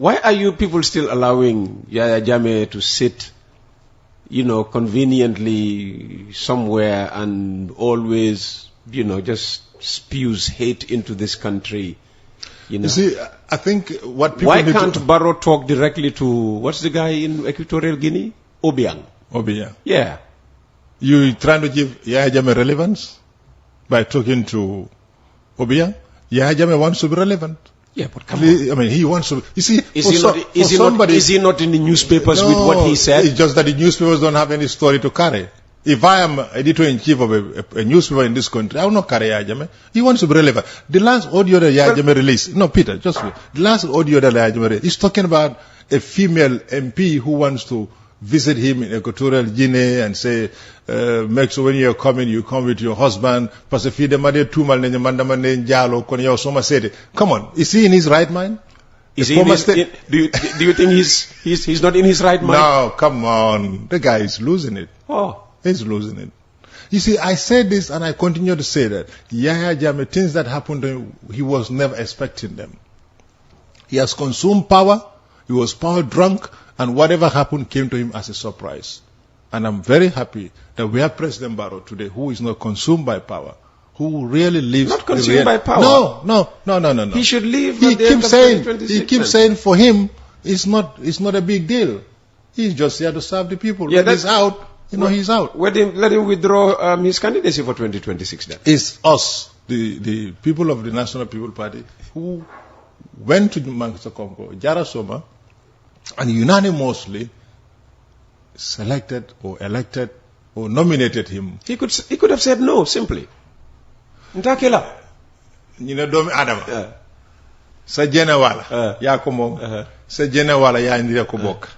Why are you people still allowing Yahya Jammeh to sit, conveniently somewhere and always, just spews hate into this country? You see, I think what people Why can't Barrow talk directly to, what's the guy in Equatorial Guinea? Obiang. Yeah. You trying to give Yahya Jammeh relevance by talking to Obiang? Yahya Jammeh wants to be relevant. Yeah, but come on. I mean, he wants to. You see, is he not in the newspapers with what he said? It's just that the newspapers don't have any story to carry. If I am editor-in-chief of a newspaper in this country, I will not carry Yahya Jammeh. He wants to be relevant. The last audio that Yahya Jammeh released, no, Peter, just wait. The last audio that Yahya Jammeh released is talking about a female MP who wants to visit him in Equatorial Guinea and say, make sure when you're coming, you come with your husband. Come on, is he in his right mind? Do you think he's not in his right mind? No, come on. The guy is losing it. Oh. He's losing it. You see, I said this and I continue to say that Yahya Jammeh, things that happened to him, he was never expecting them. He has consumed power, he was power drunk, and whatever happened came to him as a surprise. And I'm very happy that we have President Barrow today who is not consumed by power, who really lives... Not consumed by power? No. He should leave He keeps saying for him, it's not a big deal. He's just here to serve the people. Yeah, when he's out, he's out. Let him withdraw his candidacy for 2026 then. It's us, the people of the National People Party, who went to Manchester Congo, Jarasoma, and unanimously selected or elected or nominated him. He could have said no, simply. Ntakela. Domi Adama. Sa jene wala. Ya ko mom. Sa jene wala ya ndira ko bok.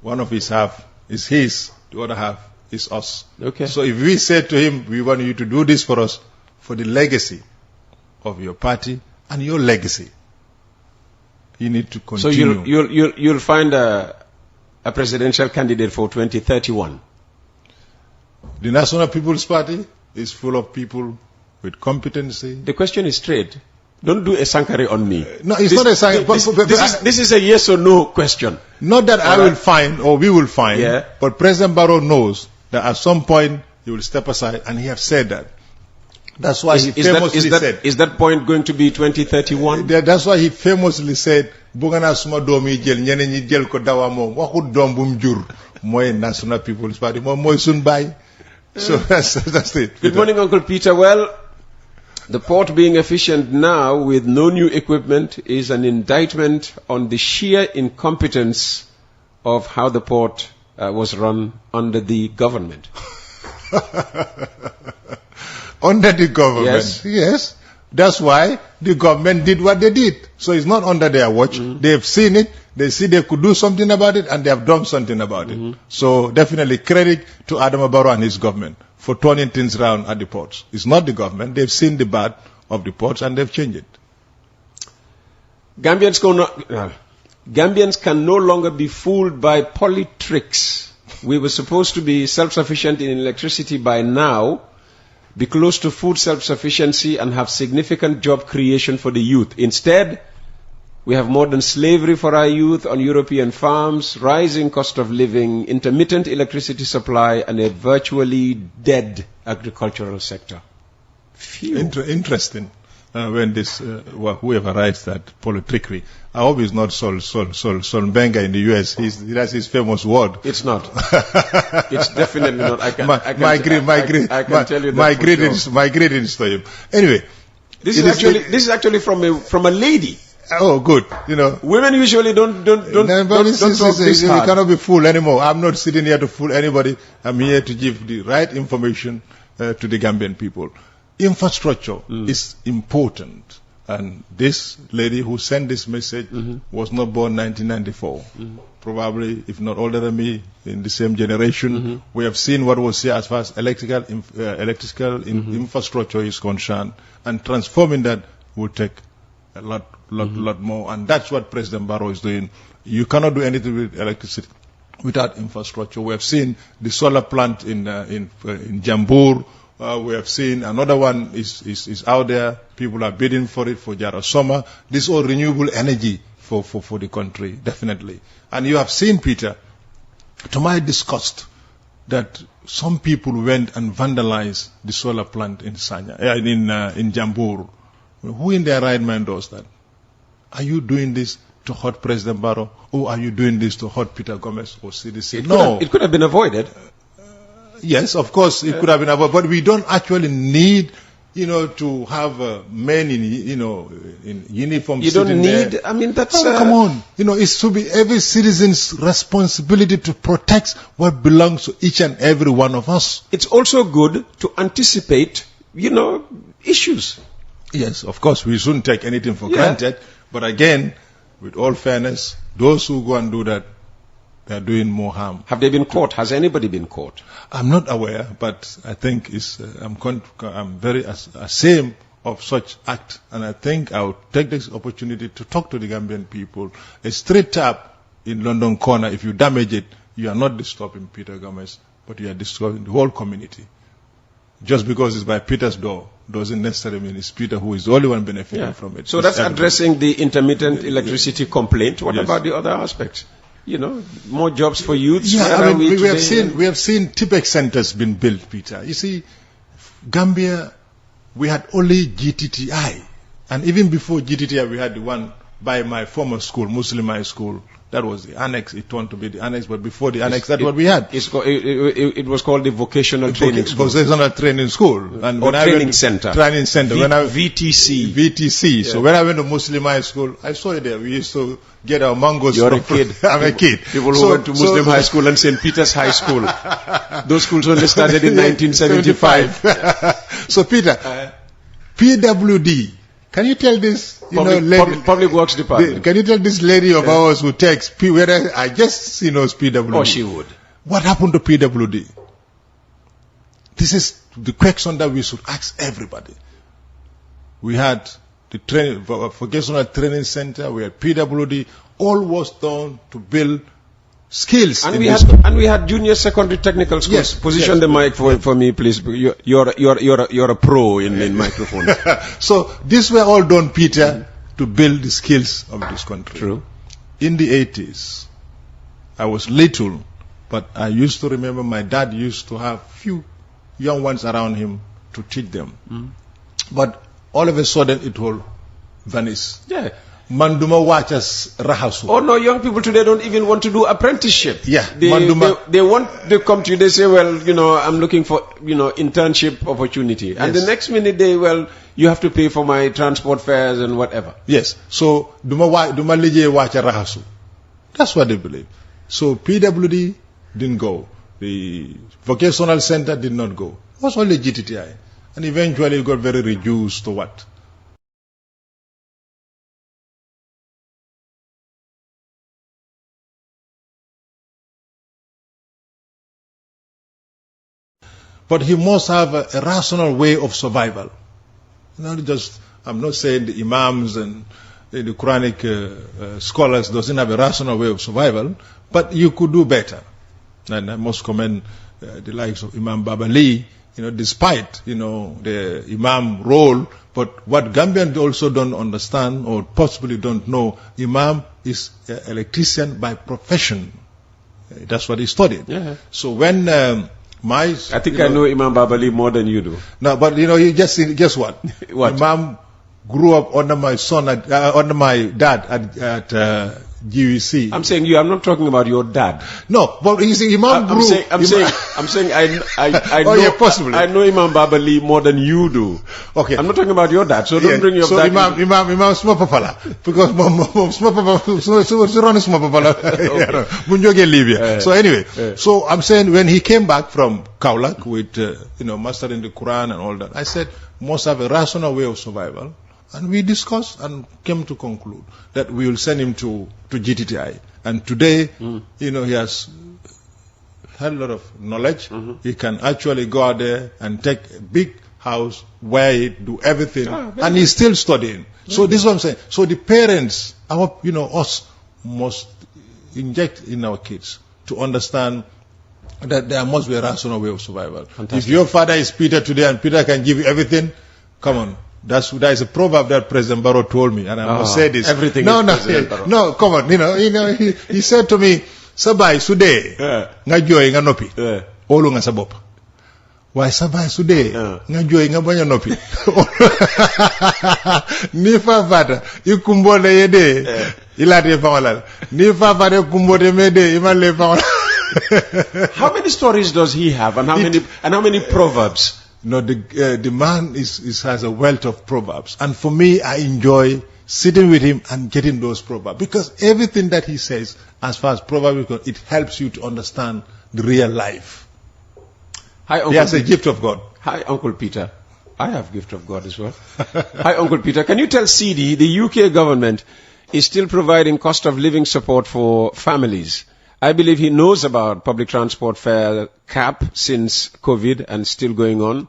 One of his half is his, the other half is us. Okay. So if we said to him, we want you to do this for us, for the legacy of your party and your legacy, you need to continue. So you'll find a presidential candidate for 2031. The National People's Party is full of people with competency. The question is straight. Don't do a Sankari on me. No, it's not a Sankari. This is a yes or no question. Not that I will find or we will find, but President Barrow knows that at some point he will step aside, and he has said that. That's why he famously said. Is that point going to be 2031? That's why he famously said, "Bugana suma domi jel ñeneen ñi jël ko dawa mom waxu dom bu mu jur moy National People's Party mom moy sun bay." So that's it. Good morning, Uncle Peter. Well, the port being efficient now with no new equipment is an indictment on the sheer incompetence of how the port was run under the government. Under the government? Yes. That's why the government did what they did. So it's not under their watch. They've seen it. They see they could do something about it, and they have done something about it. So definitely credit to Adama Barrow and his government for turning things around at the ports. It's not the government. They've seen the bad of the ports and they've changed it. Gambians can no longer be fooled by politics. We were supposed to be self-sufficient in electricity by now, be close to food self-sufficiency, and have significant job creation for the youth. Instead, we have modern slavery for our youth on European farms, rising cost of living, intermittent electricity supply, and a virtually dead agricultural sector. Interesting. When this, whoever writes that politicry, I hope it's not Sol Mbenga in the US. That's his famous word. It's not. It's definitely not. I can tell you that. My greetings to him. Anyway, this is actually from a lady. Oh, good. Women usually don't talk this hard. You cannot be fooled anymore. I'm not sitting here to fool anybody. I'm here to give the right information to the Gambian people. Infrastructure is important. And this lady who sent this message was not born 1994. Probably, if not older than me, in the same generation. We have seen what was here as far as electrical infrastructure is concerned. And transforming that will take a lot more. And that's what President Barrow is doing. You cannot do anything with electricity without infrastructure. We have seen the solar plant in Jambur. We have seen another one is out there. People are bidding for it for Jarasoma. This is all renewable energy for the country, definitely. And you have seen, Peter, to my disgust, that some people went and vandalized the solar plant in in Jambur. Who in their right mind does that? Are you doing this to hurt President Barrow, or are you doing this to hurt Peter Gomez or CDC? It could have been avoided. Yes, of course, it could have been avoided, but we don't actually need, to have men in uniform. You don't need. There. I mean, that's. Come on. It should be every citizen's responsibility to protect what belongs to each and every one of us. It's also good to anticipate, issues. Yes, of course, we shouldn't take anything for granted. But again, with all fairness, those who go and do that, they are doing more harm. Have they been caught? Has anybody been caught? I'm not aware, but I think I'm very ashamed of such act, and I think I'll take this opportunity to talk to the Gambian people. A street tap in London Corner, if you damage it, you are not disturbing Peter Gomez, but you are disturbing the whole community. Just because it's by Peter's door doesn't necessarily mean it's Peter who is the only one benefiting from it. So that's addressing the intermittent electricity complaint. What about the other aspects? More jobs for youths. Yeah, we have seen Tibet centers being built, Peter. You see, Gambia, we had only GTTI, and even before GTTI, we had the one by my former school, Muslim High School. That was the annex. It turned to be the annex, but before the annex, that's what we had. It was called the Vocational Training School. Vocational Training School. And Training Center. Training Center. VTC. VTC. Yeah. So when I went to Muslim High School, I saw it there. We used to get our mangoes. You're a kid. I'm a kid. People who went to Muslim High School and St. Peter's High School. Those schools only started in 1975. So Peter, PWD. Can you tell this, lady, Public Works Department? Can you tell this lady of ours who takes whether I guess she knows PWD? Oh, she would. What happened to PWD? This is the question that we should ask everybody. We had the vocational training center. We had PWD. All was done to build skills. And we had junior secondary technical schools. Yes, Position the mic for me, please. You're a pro in microphone. So these were all done, Peter, to build the skills of this country. True. In the 80s, I was little, but I used to remember my dad used to have few young ones around him to teach them. But all of a sudden, it will vanish. Yeah. Manduma watches Rahasu. Oh no, young people today don't even want to do apprenticeship. Yeah, they come to you, they say, well, I'm looking for, internship opportunity. And the next minute you have to pay for my transport fares and whatever. Yes. So, Duma Lije watcha Rahasu. That's what they believe. So, PWD didn't go. The vocational center did not go. It was only GTTI. And eventually it got very reduced to what? But he must have a rational way of survival. I'm not saying the imams and the Quranic scholars doesn't have a rational way of survival, but you could do better. And I must commend the likes of Imam Babali, despite, the imam role, but what Gambians also don't understand or possibly don't know, imam is an electrician by profession. That's what he studied. Yeah. So when I think I know Imam Babali more than you do. No, but you guess what? What? Imam grew up under my dad at GUC. I'm saying you. I'm not talking about your dad. No, but you see, Imam grew. I'm saying I know. Oh, yeah, possibly. I know Imam Babali more than you do. Okay. I'm not talking about your dad, so don't bring your so dad. Imam small papala because small papala so run small papala. Munjoge Libya. So anyway, so I'm saying when he came back from Kaulak with mastering the Quran and all that, I said must have a rational way of survival. And we discussed and came to conclude that we will send him to GTTI. And today, he has had a lot of knowledge. He can actually go out there and take a big house, wear it, do everything, and he's still studying. So this is what I'm saying. So the parents, us must inject in our kids to understand that there must be a rational way of survival. Fantastic. If your father is Peter today and Peter can give you everything, come on. That is a proverb that President Barrow told me, and I must say this. Everything is President Barrow. No, come on, he said to me, Sabay Sude, nga joy nga nopi, olu nga sabop. Why Sabay Sude, nga joy nga banya nopi. Ni fa vada, ikumbole yede, ilate fawala. Ni fa vada kumbote mede, imale fawala. How many stories does he have, and how many proverbs? No, the man has a wealth of proverbs, and for me, I enjoy sitting with him and getting those proverbs, because everything that he says, as far as proverbs go, it helps you to understand the real life. Hi, Uncle he has a gift of God. Hi, Uncle Peter. I have gift of God as well. Hi, Uncle Peter. Can you tell CD the UK government is still providing cost of living support for families? I believe he knows about public transport fare cap since COVID and still going on.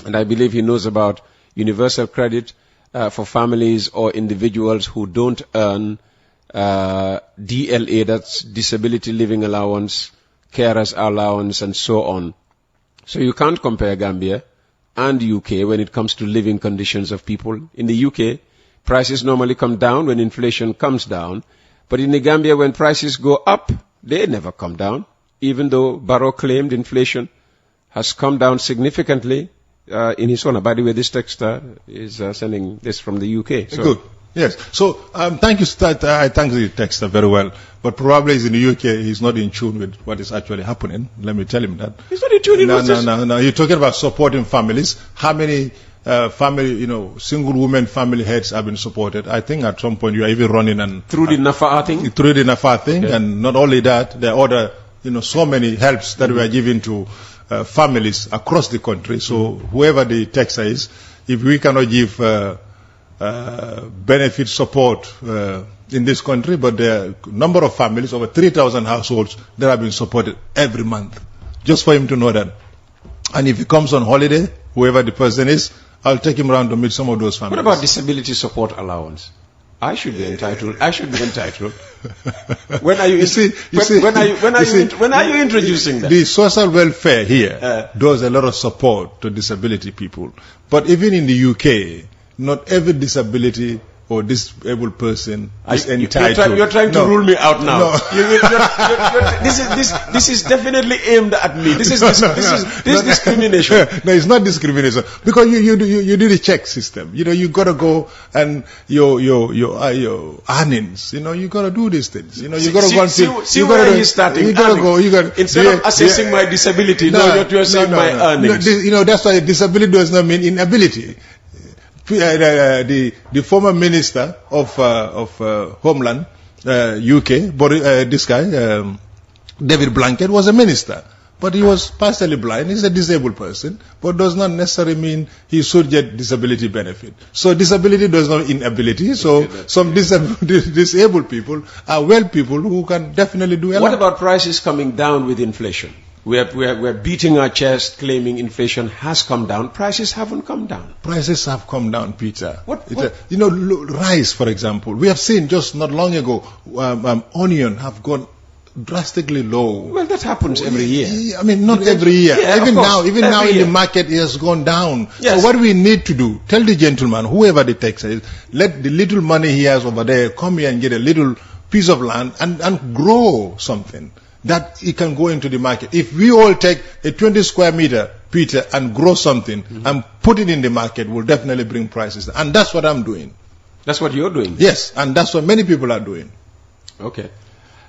And I believe he knows about universal credit for families or individuals who don't earn DLA, that's disability living allowance, carers allowance, and so on. So you can't compare Gambia and UK when it comes to living conditions of people. In the UK, prices normally come down when inflation comes down. But in the Gambia, when prices go up, they never come down, even though Barrow claimed inflation has come down significantly in his honor. By the way, this text is sending this from the UK. So. Good. Yes. So, thank you. I thank the texter very well. But probably he's in the UK, he's not in tune with what is actually happening. Let me tell him that. He's not in tune. No. You're talking about supporting families. How many family, single women family heads have been supported? I think at some point you are even running and through the Nafa thing. Through the Nafa thing, yeah. And not only that, there are other, so many helps that we are giving to families across the country. So whoever the texter is, if we cannot give benefit support in this country, but there are a number of families, over 3,000 households that have been supported every month. Just for him to know that. And if he comes on holiday, whoever the person is, I'll take him around to meet some of those families. What about disability support allowance? I should be entitled. When are you introducing that? The social welfare here does a lot of support to disability people. But even in the UK, not every disability or disabled person is entitled. You're trying to rule me out now. No. This is definitely aimed at me. This is discrimination. No, it's not discrimination, because you do the check system. You got to go and your earnings. You got to do these things. You got to go and see where he's starting. You got to go. Instead of assessing my disability, you're saying my earnings. That's why disability does not mean inability. The former minister of Homeland, UK, this guy, David Blanket, was a minister. But he was partially blind. He's a disabled person, but does not necessarily mean he should get disability benefit. So disability does not mean inability. So some disabled people are well people who can definitely do a lot. What about prices coming down with inflation? We're beating our chest, claiming inflation has come down. Prices haven't come down. Prices have come down, Peter. Rice, for example. We have seen just not long ago, onion have gone drastically low. Well, that happens every year. I mean, not every year. Yeah, even now in the market, it has gone down. Yes. So what we need to do, tell the gentleman, whoever the taxer is, let the little money he has over there come here and get a little piece of land and grow something that he can go into the market. If we all take a 20 square meter, Peter, and grow something and put it in the market, will definitely bring prices. And that's what I'm doing. That's what you're doing? Yes, and that's what many people are doing. Okay.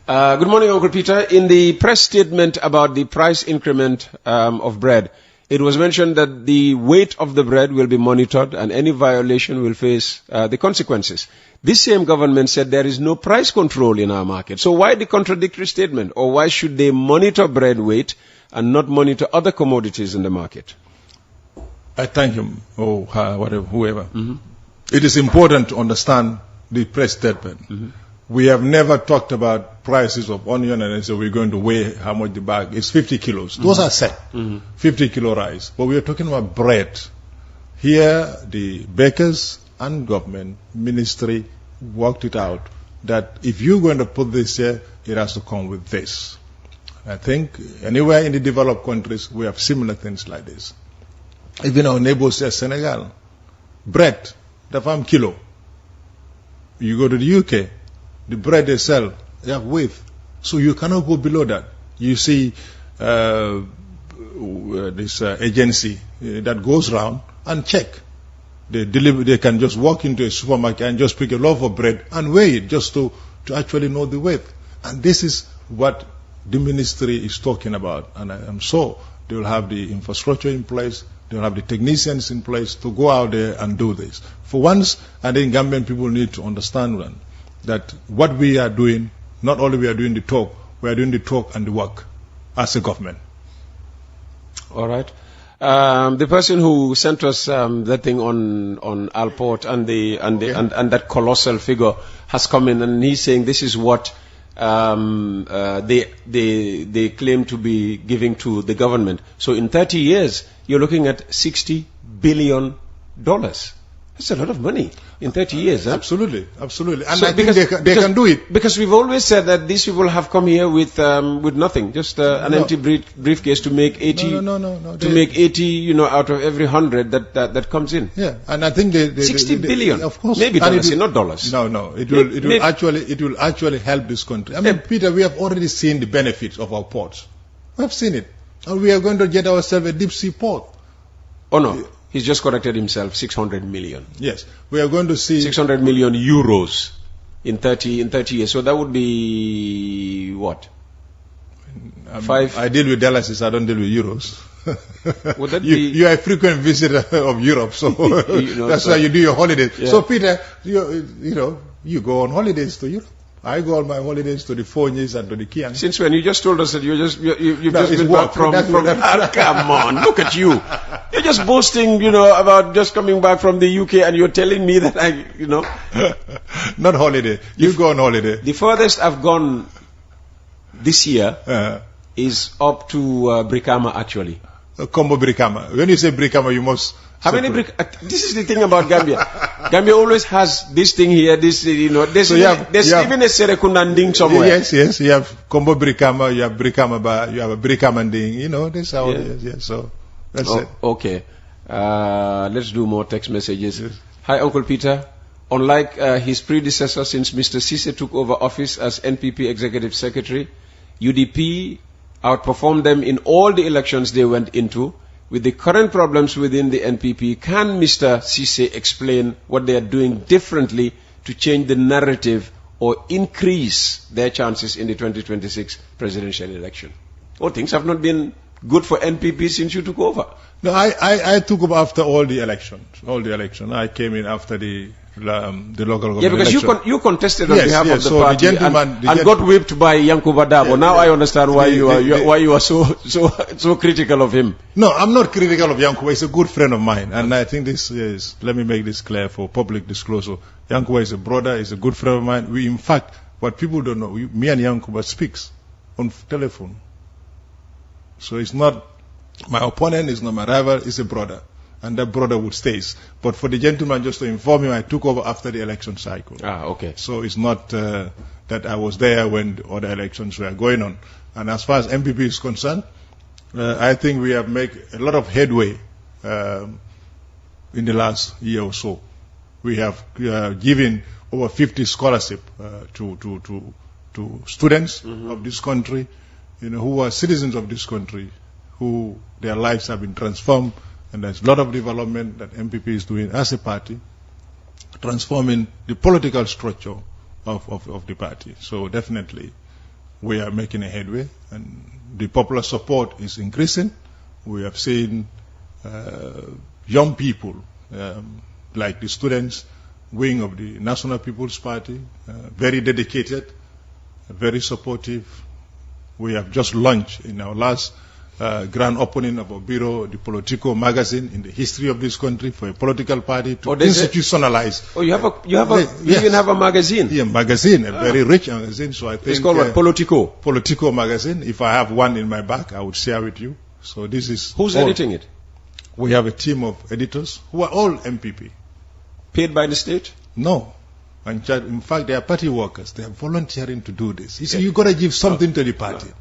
Good morning, Uncle Peter. In the press statement about the price increment of bread, it was mentioned that the weight of the bread will be monitored and any violation will face the consequences. This same government said there is no price control in our market. So why the contradictory statement? Or why should they monitor bread weight and not monitor other commodities in the market? I thank him, or whoever. Mm-hmm. It is important to understand the press statement. Mm-hmm. We have never talked about prices of onion and so we're going to weigh how much the bag is. 50 kilos. Those are set. 50 kilo rice. But we are talking about bread. Here, the bakers and government ministry worked it out that if you're going to put this here, it has to come with this. I think anywhere in the developed countries, we have similar things like this. Even our neighbors here, Senegal, bread, the farm kilo. You go to the UK, the bread they sell, they have weight. So you cannot go below that. You see this agency that goes around and check. They can just walk into a supermarket and just pick a loaf of bread and weigh it just to actually know the weight. And this is what the ministry is talking about. And I'm sure they will have the infrastructure in place, they will have the technicians in place to go out there and do this. For once, I think Gambian people need to understand that what we are doing, not only we are doing the talk, we are doing the talk and the work as a government. All right. The person who sent us that thing on Alport and that colossal figure has come in, and he's saying this is what they claim to be giving to the government. So in 30 years, you're looking at $60 billion. That's a lot of money in 30 years. Huh? Absolutely. And so I think they can do it. Because we've always said that these people have come here with nothing, just an empty briefcase to make 80, to make 80, out of every 100 that comes in. Yeah, and I think they 60 billion, of course, maybe dollars, not dollars. No, it will actually help this country. I mean, Peter, we have already seen the benefits of our ports. We have seen it, and we are going to get ourselves a deep sea port. Oh no. He's just corrected himself, 600 million. Yes, we are going to see 600 million euros in 30 years. So that would be what? 5. I deal with dollars, I don't deal with euros. Would that you are a frequent visitor of Europe, so that's why you do your holidays. Yeah. So Peter, you go on holidays to Europe. I go on my holidays to the Fonyes and to the Kiang. Since when? You just told us that you've just been back from come on, look at you. You're just boasting, about just coming back from the UK, and you're telling me that Not holiday. You go on holiday. The furthest I've gone this year is up to Brikama, actually. Combo Brikama. When you say Brikama, you must... How many this is the thing about Gambia. Gambia always has this thing here, there's so even a Serekundanding somewhere. Yes, you have Combo Brikama, you have Brikama Ba, you have a Brikamanding, that's how it is. Yeah, so that's it. Okay. Let's do more text messages. Yes. Hi, Uncle Peter. Unlike his predecessor, since Mr. Sise took over office as NPP Executive Secretary, UDP outperformed them in all the elections they went into. With the current problems within the NPP, can Mr. Sise explain what they are doing differently to change the narrative or increase their chances in the 2026 presidential election? Things have not been good for NPP since you took over. No, I took over after all the elections. I came in after the local government because election. you contested on behalf of the party and got whipped by Yankuba Dabo. Yeah, now I understand why you are so critical of him. No, I'm not critical of Yankuba. He's a good friend of mine, and I think this is. Let me make this clear for public disclosure. Yankuba is a brother. He's a good friend of mine. In fact, what people don't know, me and Yankuba speaks on telephone. So it's not my opponent. It's not my rival. It's a brother. And that brother would stay. But for the gentleman, just to inform you, I took over after the election cycle. Okay. So it's not that I was there when the other elections were going on. And as far as NPP is concerned, I think we have made a lot of headway in the last year or so. We have given over 50 scholarships to students of this country, who are citizens of this country, who their lives have been transformed. And there's a lot of development that NPP is doing as a party, transforming the political structure of the party. So definitely we are making a headway, and the popular support is increasing. We have seen young people, like the students wing of the National People's Party, very dedicated, very supportive. We have just launched in our last grand opening of a bureau, the Politico magazine, in the history of this country, for a political party to institutionalize. You even have a magazine? Yeah, magazine, a very rich magazine. So I think it's called what? Politico? Politico magazine. If I have one in my back, I would share with you. So this is who's editing it? We have a team of editors who are all NPP. Paid by the state? No. In fact, they are party workers. They are volunteering to do this. You see, you've got to give something to the party.